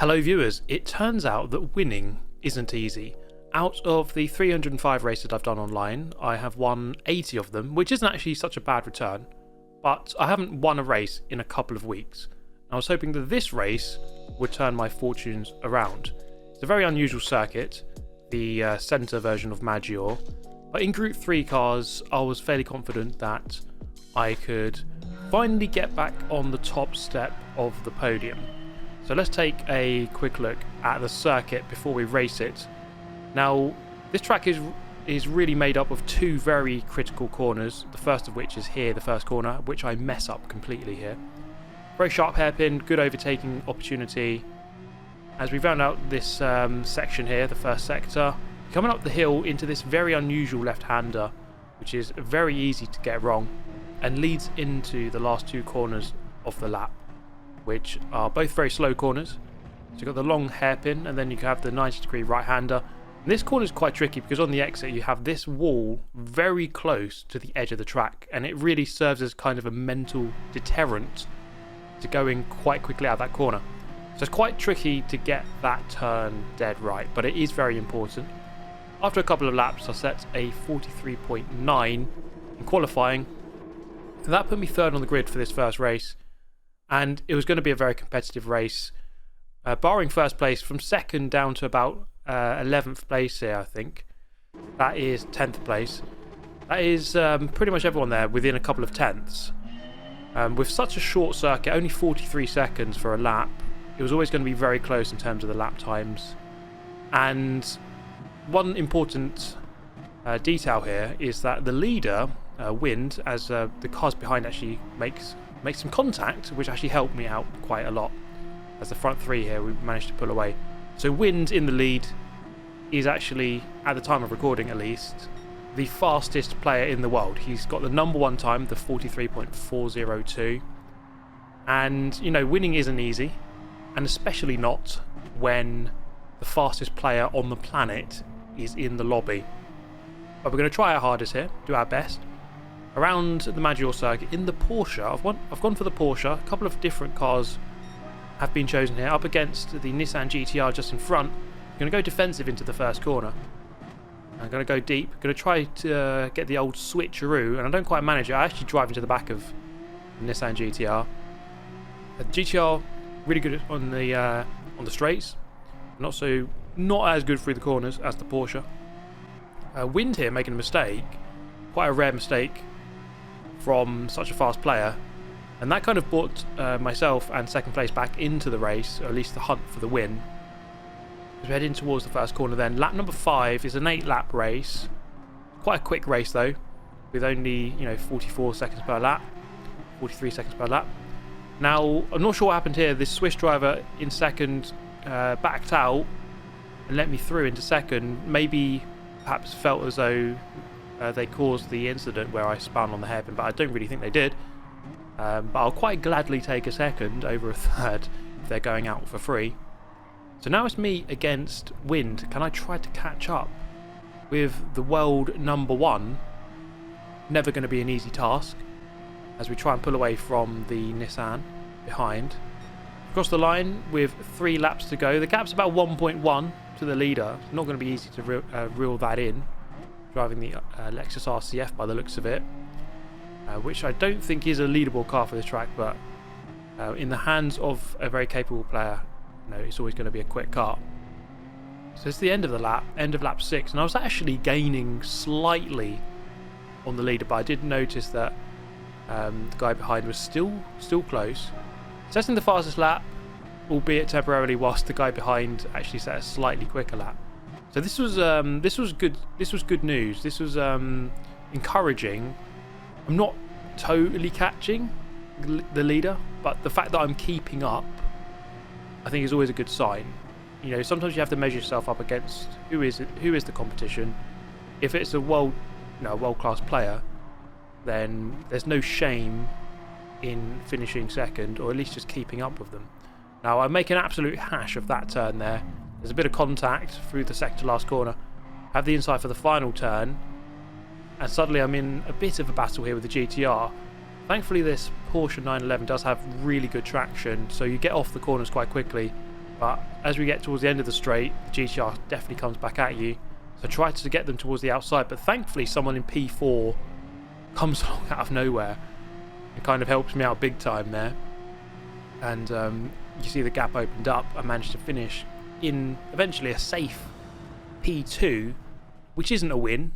Hello viewers, it turns out that winning isn't easy. Out of the 305 races I've done online, I have won 80 of them, which isn't actually such a bad return, but I haven't won a race in a couple of weeks. I was hoping that this race would turn my fortunes around. It's a very unusual circuit, the centre version of Maggiore, but in Group 3 cars I was fairly confident that I could finally get back on the top step of the podium. So let's take a quick look at the circuit before we race it. Now, this track is really made up of two very critical corners, the first of which is here, the first corner, which I mess up completely here. Very sharp hairpin, good overtaking opportunity. As we round out this section here, the first sector, coming up the hill into this very unusual left-hander, which is very easy to get wrong, and leads into the last two corners of the lap, which are both very slow corners. So you've got the long hairpin, and then you have the 90-degree right-hander. And this corner is quite tricky because on the exit you have this wall very close to the edge of the track, and it really serves as kind of a mental deterrent to going quite quickly out of that corner. So it's quite tricky to get that turn dead right, but it is very important. After a couple of laps I set a 43.9 in qualifying. That put me third on the grid for this first race, and it was going to be a very competitive race, barring first place. From second down to about 11th place here, I think that is 10th place. That is pretty much everyone there within a couple of tenths. With such a short circuit, only 43 seconds for a lap, it was always going to be very close in terms of the lap times. And one important detail here is that the leader wind, as the cars behind actually makes some contact, which actually helped me out quite a lot. As the front three here, we managed to pull away. So Wind in the lead is actually, at the time of recording at least, the fastest player in the world. He's got the number one time, the 43.402. And, you know, winning isn't easy, and especially not when the fastest player on the planet is in the lobby. But we're going to try our hardest here, do our best. Around the Maggiore circuit, in the Porsche, I've gone for the Porsche. A couple of different cars have been chosen here, up against the Nissan GTR just in front. I'm going to go defensive into the first corner. I'm going to go deep, going to try to get the old switcheroo, and I don't quite manage it. I actually drive into the back of the Nissan GTR. The GTR really good on the straights, not as good through the corners as the Porsche. Wind here making a mistake, quite a rare mistake from such a fast player, and that kind of brought myself and second place back into the race, or at least the hunt for the win. As we head in towards the first corner then, lap number 5 is an 8-lap race, quite a quick race though, with only 44 seconds per lap, 43 seconds per lap. Now I'm not sure what happened here. This Swiss driver in second backed out and let me through into second, maybe perhaps felt as though they caused the incident where I spun on the hairpin, but I don't really think they did. But I'll quite gladly take a second over a third if they're going out for free. So now it's me against Wind. Can I try to catch up with the world number one? Never going to be an easy task, as we try and pull away from the Nissan behind. Across the line with 3 laps to go. The gap's about 1.1 to the leader. It's not going to be easy to reel that in, driving the Lexus RCF by the looks of it, which I don't think is a leaderable car for this track, but in the hands of a very capable player, it's always going to be a quick car. So it's the end of the lap, end of lap 6, and I was actually gaining slightly on the leader, but I did notice that the guy behind was still close. Setting the fastest lap, albeit temporarily, whilst the guy behind actually set a slightly quicker lap. So this was good. This was good news. This was encouraging. I'm not totally catching the leader, but the fact that I'm keeping up, I think, is always a good sign. Sometimes you have to measure yourself up against who is the competition. If it's a world-class player, then there's no shame in finishing second, or at least just keeping up with them. Now I make an absolute hash of that turn there. There's a bit of contact through the sector last corner. Have the inside for the final turn, and suddenly I'm in a bit of a battle here with the GTR. Thankfully this Porsche 911 does have really good traction, so you get off the corners quite quickly. But as we get towards the end of the straight, the GTR definitely comes back at you. So I try to get them towards the outside, but thankfully someone in P4 comes along out of nowhere. It kind of helps me out big time there. And you see the gap opened up. I managed to finish in eventually a safe P2, which isn't a win.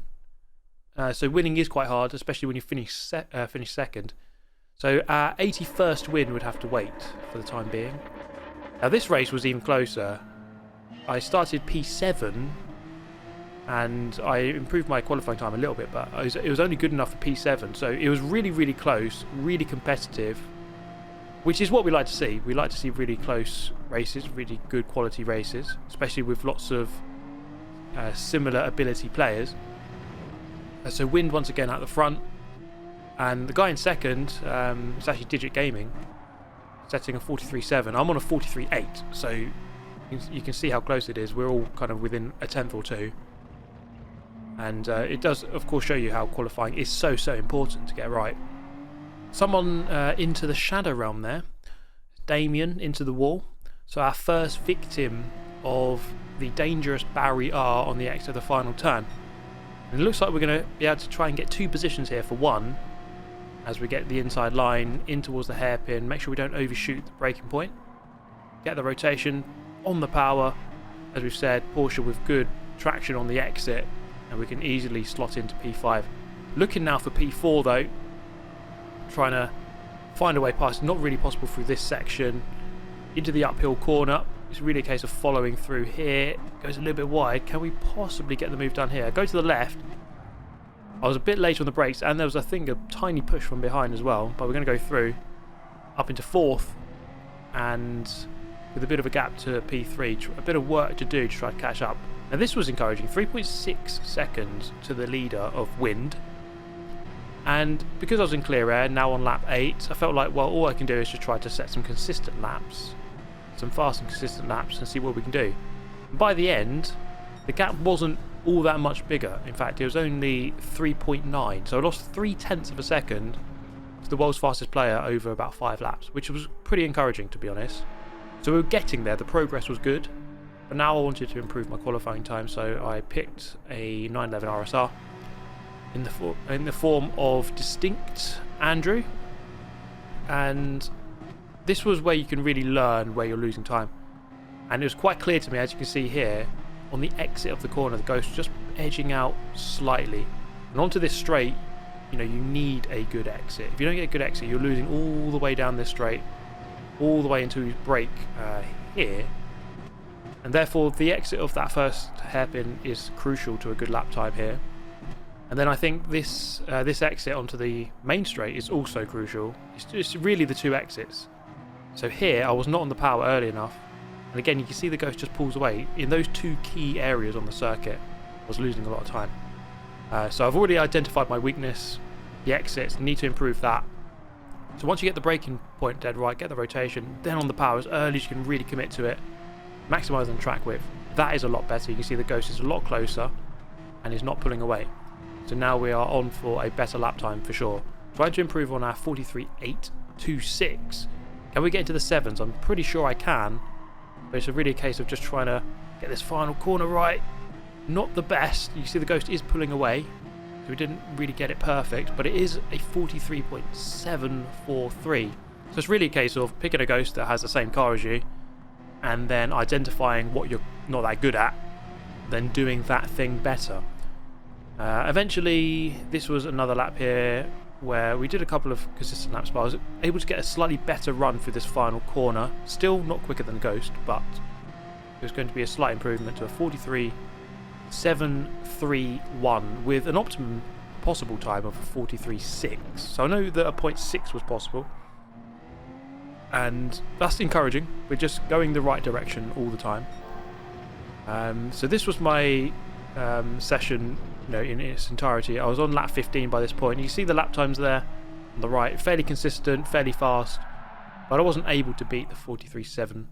So winning is quite hard, especially when you finish second. So our 81st win would have to wait for the time being. Now this race was even closer. I started P7 and I improved my qualifying time a little bit, but it was only good enough for P7. So it was really, really close, really competitive, which is what we like to see. We like to see really close races, really good quality races, especially with lots of similar ability players. So Wind once again at the front, and the guy in second is actually Digit Gaming, setting a 43.7. I'm on a 43.8, so you can see how close it is. We're all kind of within a tenth or two, and it does of course show you how qualifying is so important to get right. Someone into the shadow realm there, Damien into the wall. So our first victim of the dangerous Barry R on the exit of the final turn. And it looks like we're going to be able to try and get two positions here for one, as we get the inside line in towards the hairpin. Make sure we don't overshoot the braking point. Get the rotation on the power. As we've said, Porsche with good traction on the exit, and we can easily slot into P5. Looking now for P4 though, trying to find a way past. Not really possible through this section. Into the uphill corner. It's really a case of following through here. Goes a little bit wide. Can we possibly get the move done here? Go to the left. I was a bit late on the brakes, and there was, I think, a tiny push from behind as well. But we're going to go through up into fourth, and with a bit of a gap to P3. A bit of work to do to try to catch up. Now this was encouraging. 3.6 seconds to the leader of Wind. And because I was in clear air, now on lap 8, I felt like, well, all I can do is just try to set some consistent laps. Some fast and consistent laps and see what we can do. And by the end, the gap wasn't all that much bigger. In fact, it was only 3.9. So I lost 0.3 of a second to the world's fastest player over about 5 laps, which was pretty encouraging, to be honest. So we were getting there. The progress was good. But now I wanted to improve my qualifying time, so I picked a 911 RSR in the form of Distinct Andrew. And this was where you can really learn where you're losing time. And it was quite clear to me, as you can see here, on the exit of the corner, the Ghost was just edging out slightly. And onto this straight, you need a good exit. If you don't get a good exit, you're losing all the way down this straight, all the way into his brake here. And therefore, the exit of that first hairpin is crucial to a good lap time here. And then I think this exit onto the main straight is also crucial. It's really the two exits. So here, I was not on the power early enough. And again, you can see the Ghost just pulls away. In those two key areas on the circuit, I was losing a lot of time. So I've already identified my weakness, the exits, need to improve that. So once you get the braking point dead right, get the rotation, then on the power as early as you can really commit to it, maximising track width. That is a lot better. You can see the Ghost is a lot closer and is not pulling away. So now we are on for a better lap time for sure. Trying to improve on our 43.826. Can we get into the 7s? I'm pretty sure I can. But it's really a case of just trying to get this final corner right. Not the best. You see the Ghost is pulling away. So we didn't really get it perfect. But it is a 43.743. So it's really a case of picking a Ghost that has the same car as you, and then identifying what you're not that good at, then doing that thing better. Eventually, this was another lap here where we did a couple of consistent laps, but I was able to get a slightly better run through this final corner. Still not quicker than Ghost, but it was going to be a slight improvement to a 43.731 with an optimum possible time of 43.6. So I know that a 0.6 was possible, and that's encouraging. We're just going the right direction all the time. So this was my session, in its entirety. I was on lap 15 by this point. You see the lap times there on the right, fairly consistent, fairly fast, but I wasn't able to beat the 43.7.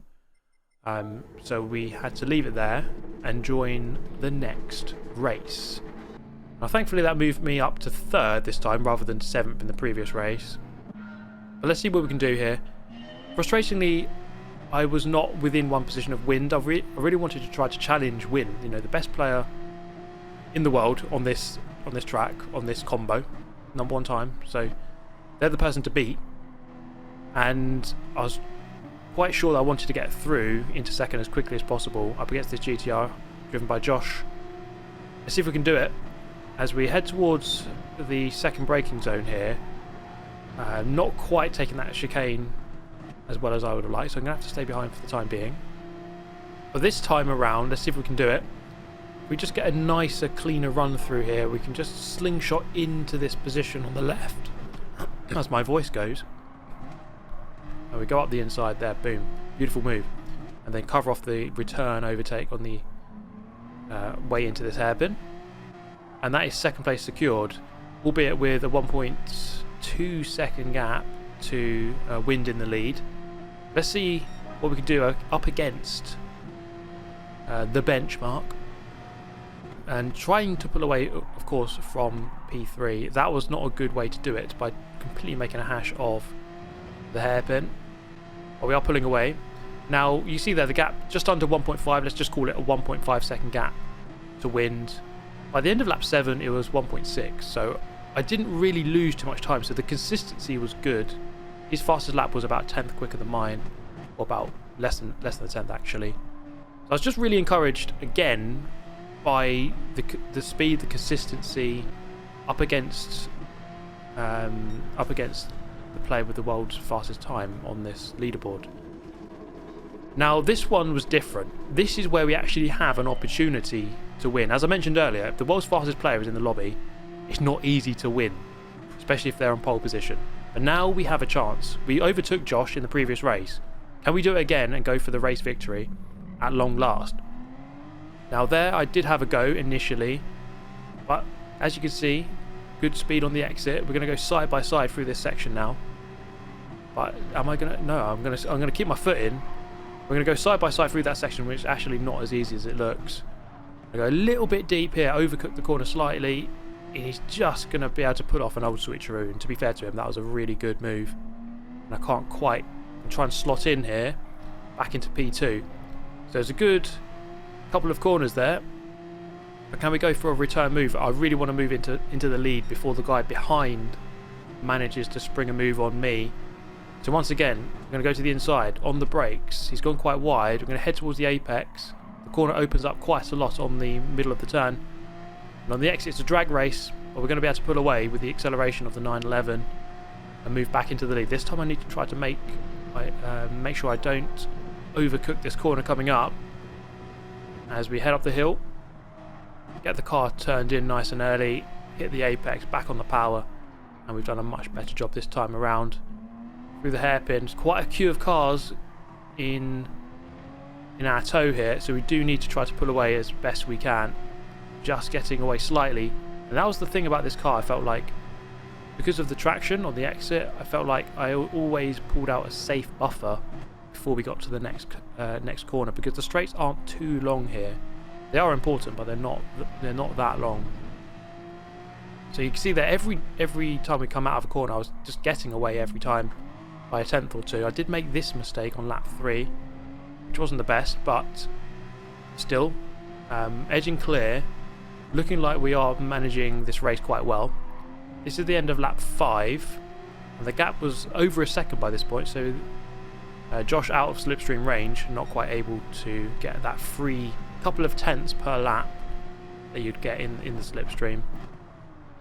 So we had to leave it there and join the next race. Now thankfully that moved me up to 3rd this time rather than 7th in the previous race. But let's see what we can do here. Frustratingly, I was not within one position of wind. I really wanted to try to challenge wind. You know, the best player in the world on this track, on this combo, number 1 time. So they're the person to beat. And I was quite sure that I wanted to get through into second as quickly as possible up against this GTR driven by Josh. Let's see if we can do it as we head towards the second braking zone here. Not quite taking that chicane as well as I would have liked, so I'm going to have to stay behind for the time being. But this time around, let's see if we can do it. If we just get a nicer, cleaner run through here, we can just slingshot into this position on the left as my voice goes. And we go up the inside there, boom, beautiful move. And then cover off the return overtake on the way into this hairpin. And that is second place secured, albeit with a 1.2 second gap to wind in the lead. Let's see what we can do up against the benchmark. And trying to pull away, of course, from P3. That was not a good way to do it, by completely making a hash of the hairpin. But we are pulling away. Now, you see there the gap just under 1.5. Let's just call it a 1.5 second gap to wind. By the end of lap 7, it was 1.6. So I didn't really lose too much time. So the consistency was good. His fastest lap was about 10th quicker than mine, or about less than a 10th actually. So I was just really encouraged again by the speed, the consistency up against the player with the world's fastest time on this leaderboard. Now this one was different. This is where we actually have an opportunity to win. As I mentioned earlier, if the world's fastest player is in the lobby, it's not easy to win, especially if they're on pole position. And now we have a chance. We overtook Josh in the previous race. Can we do it again and go for the race victory at long last? Now there I did have a go initially, but as you can see, good speed on the exit. We're going to go side by side through this section now. But am I going to? No, I'm going to keep my foot in. We're going to go side by side through that section, which is actually not as easy as it looks. I go a little bit deep here, overcook the corner slightly, and he's just going to be able to put off an old switcheroo. And to be fair to him, that was a really good move. And I can't quite try and slot in here back into P2. So there's a good couple of corners there. But can we go for a return move? I really want to move into the lead before the guy behind manages to spring a move on me. So once again, I'm going to go to the inside on the brakes. He's gone quite wide. We're going to head towards the apex. The corner opens up quite a lot on the middle of the turn. And on the exit, it's a drag race, but we're going to be able to pull away with the acceleration of the 911 and move back into the lead. This time I need to try to make sure I don't overcook this corner coming up as we head up the hill. Get the car turned in nice and early, hit the apex, back on the power, and we've done a much better job this time around. Through the hairpins, quite a queue of cars in our tow here, so we do need to try to pull away as best we can. Just getting away slightly, and that was the thing about this car. I felt like because of the traction on the exit, I felt like I always pulled out a safe buffer before we got to the next corner, because the straights aren't too long here. They are important, but they're not that long. So you can see that every time we come out of a corner, I was just getting away every time by a tenth or two. I did make this mistake on lap 3, which wasn't the best, but still, edging clear, looking like we are managing this race quite well. This is the end of lap 5, and the gap was over a second by this point, so Josh out of slipstream range, not quite able to get that free couple of tenths per lap that you'd get in the slipstream.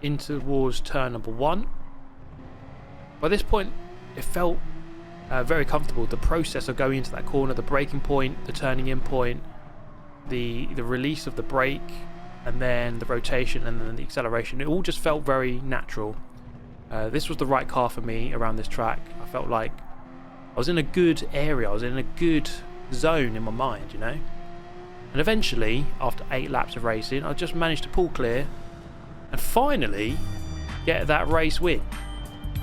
In towards turn number 1. By this point, it felt very comfortable. The process of going into that corner, the braking point, the turning in point, the release of the brake, and then the rotation, and then the acceleration, it all just felt very natural. This was the right car for me around this track. I felt like I was in a good area, I was in a good zone in my mind, you know. And eventually, after 8 laps of racing, I just managed to pull clear and finally get that race win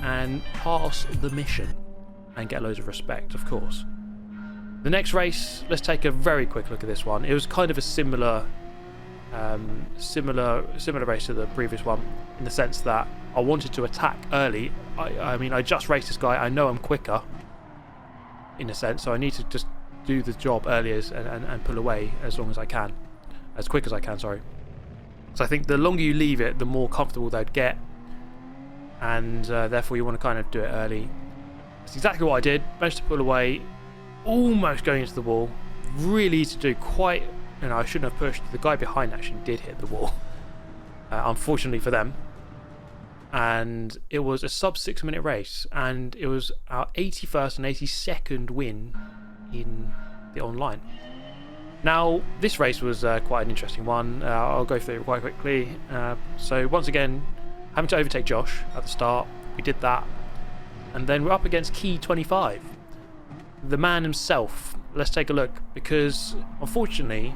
and pass the mission and get loads of respect, of course. The next race, let's take a very quick look at this one. It was kind of a similar race to the previous one, in the sense that I wanted to attack early. I mean, I just raced this guy. I know I'm quicker, in a sense, so I need to just do the job early and pull away as long as I can, as quick as I can, sorry. So I think the longer you leave it, the more comfortable they'd get, and therefore you want to kind of do it early. That's exactly what I did. Managed to pull away, almost going into the wall. Really easy to do. Quite, I shouldn't have pushed. The guy behind actually did hit the wall, unfortunately for them. And it was a sub 6 minute race, and it was our 81st and 82nd win in the online. Now, this race was quite an interesting one. I'll go through it quite quickly. So once again, having to overtake Josh at the start. We did that. And then we're up against Key 25. The man himself. Let's take a look, because unfortunately,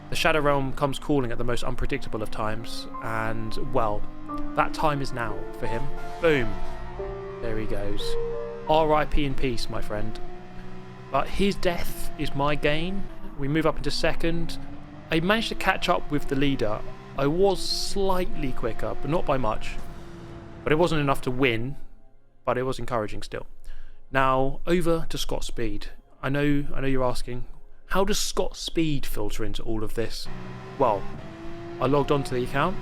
the Shadow Realm comes calling at the most unpredictable of times. And, well, that time is now for him. Boom. There he goes. R.I.P. in peace, my friend. But his death is my gain. We move up into second. I managed to catch up with the leader. I was slightly quicker, but not by much. But it wasn't enough to win, but it was encouraging still. Now, over to Scott Speed. I know you're asking, how does Scott Speed filter into all of this? Well, I logged onto the account,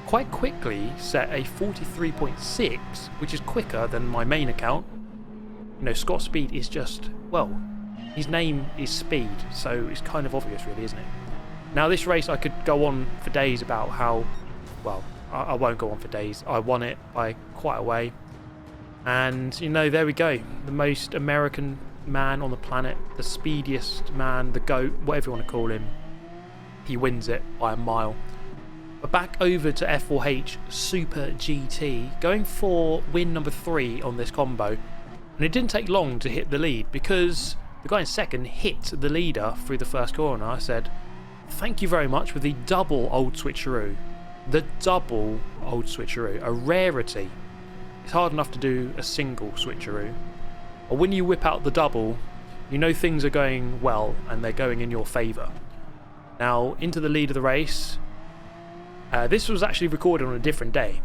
quite quickly set a 43.6, which is quicker than my main account. Scott Speed is just, well, his name is Speed, so it's kind of obvious really, isn't it? Now this race I could go on for days about how, well, I won't go on for days. I won it by quite a way. And, there we go. The most American man on the planet, the speediest man, the GOAT, whatever you want to call him. He wins it by a mile. But back over to F4H Super GT, going for win number 3 on this combo. And it didn't take long to hit the lead, because the guy in second hit the leader through the first corner. I said, thank you very much for the double old switcheroo. The double old switcheroo, a rarity. It's hard enough to do a single switcheroo. But when you whip out the double, things are going well and they're going in your favour. Now, into the lead of the race. This was actually recorded on a different day.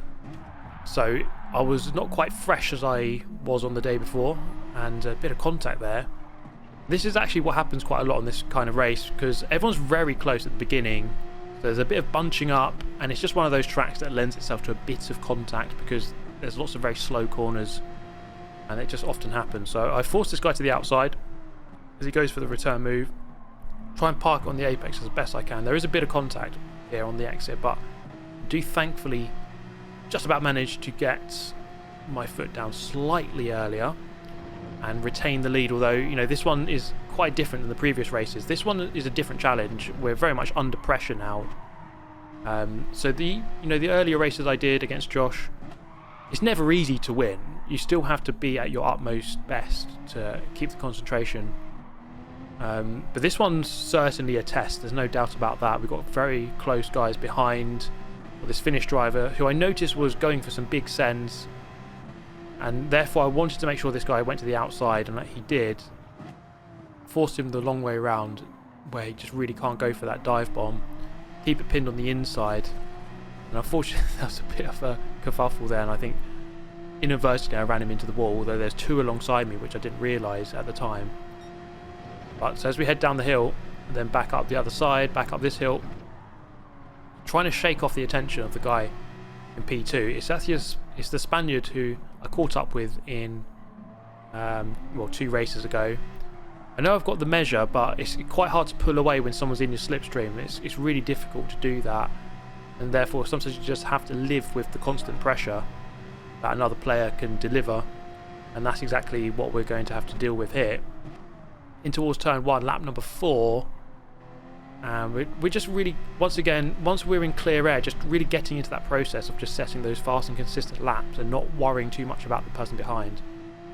So I was not quite fresh as I was on the day before, and a bit of contact there. This is actually what happens quite a lot on this kind of race, because everyone's very close at the beginning. So there's a bit of bunching up, and it's just one of those tracks that lends itself to a bit of contact, because there's lots of very slow corners, and it just often happens. So I forced this guy to the outside as he goes for the return move. Try and park on the apex as best I can. There is a bit of contact here on the exit, but I do thankfully just about manage to get my foot down slightly earlier and retain the lead, although this one is quite different than the previous races. This one is a different challenge. We're very much under pressure now. So the earlier races I did against Josh, it's never easy to win. You still have to be at your utmost best to keep the concentration. But this one's certainly a test, there's no doubt about that. We've got very close guys behind. This Finnish driver, who I noticed was going for some big sends, and therefore I wanted to make sure this guy went to the outside, and he did. Forced him the long way around, where he just really can't go for that dive bomb. Keep it pinned on the inside. And unfortunately, that was a bit of a kerfuffle there, and I think inadvertently I ran him into the wall, although there's two alongside me, which I didn't realise at the time. But so as we head down the hill, and then back up the other side, back up this hill, trying to shake off the attention of the guy in P2. It's the Spaniard who I caught up with in 2 races ago. I know I've got the measure, but it's quite hard to pull away when someone's in your slipstream. It's really difficult to do that, and therefore sometimes you just have to live with the constant pressure that another player can deliver, and that's exactly what we're going to have to deal with here. In towards turn 1, lap number 4, and we're just really, once again, once we're in clear air, just really getting into that process of just setting those fast and consistent laps and not worrying too much about the person behind.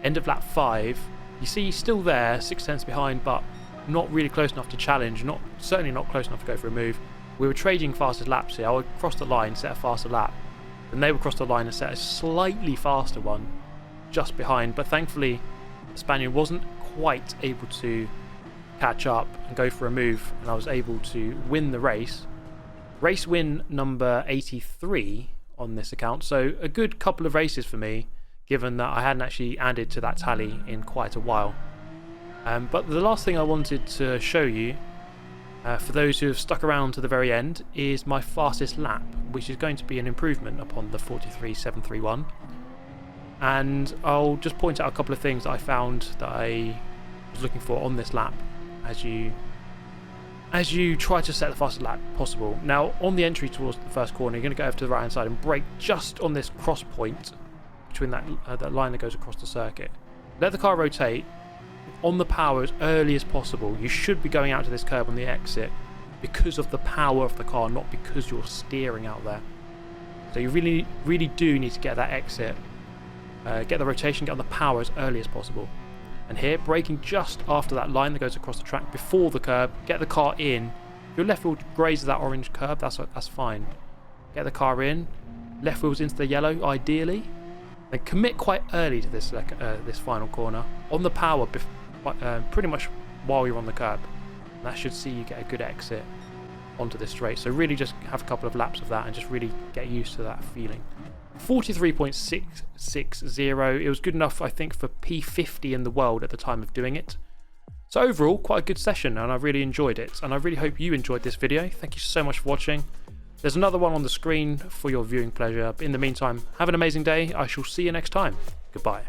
End of lap 5, you see he's still there, 6/10 behind, but not really close enough to challenge, certainly not close enough to go for a move. We were trading fastest laps here. I would cross the line, set a faster lap, and they would cross the line and set a slightly faster one just behind, but thankfully the Spaniard wasn't quite able to catch up and go for a move, and I was able to win the race. Race win number 83 on this account, so a good couple of races for me, given that I hadn't actually added to that tally in quite a while. But the last thing I wanted to show you, for those who have stuck around to the very end, is my fastest lap, which is going to be an improvement upon the 43.731. And I'll just point out a couple of things that I found that I was looking for on this lap as you try to set the fastest lap possible. Now, on the entry towards the first corner, you're going to go over to the right hand side and brake just on this cross point between that line that goes across the circuit. Let the car rotate on the power as early as possible. You should be going out to this curb on the exit because of the power of the car, not because you're steering out there. So you really do need to get that exit, get the rotation, get on the power as early as possible. And here, braking just after that line that goes across the track before the curb, get the car in. If your left wheel grazes that orange curb, that's fine. Get the car in, left wheel's into the yellow ideally, then commit quite early to this final corner on the power, pretty much while you're on the curb. And that should see you get a good exit onto this straight. So really just have a couple of laps of that and just really get used to that feeling. 43.660. It was good enough, I think, for P50 in the world at the time of doing it. So overall, quite a good session, and I really enjoyed it. And I really hope you enjoyed this video. Thank you so much for watching. There's another one on the screen for your viewing pleasure. But in the meantime, have an amazing day. I shall see you next time. Goodbye.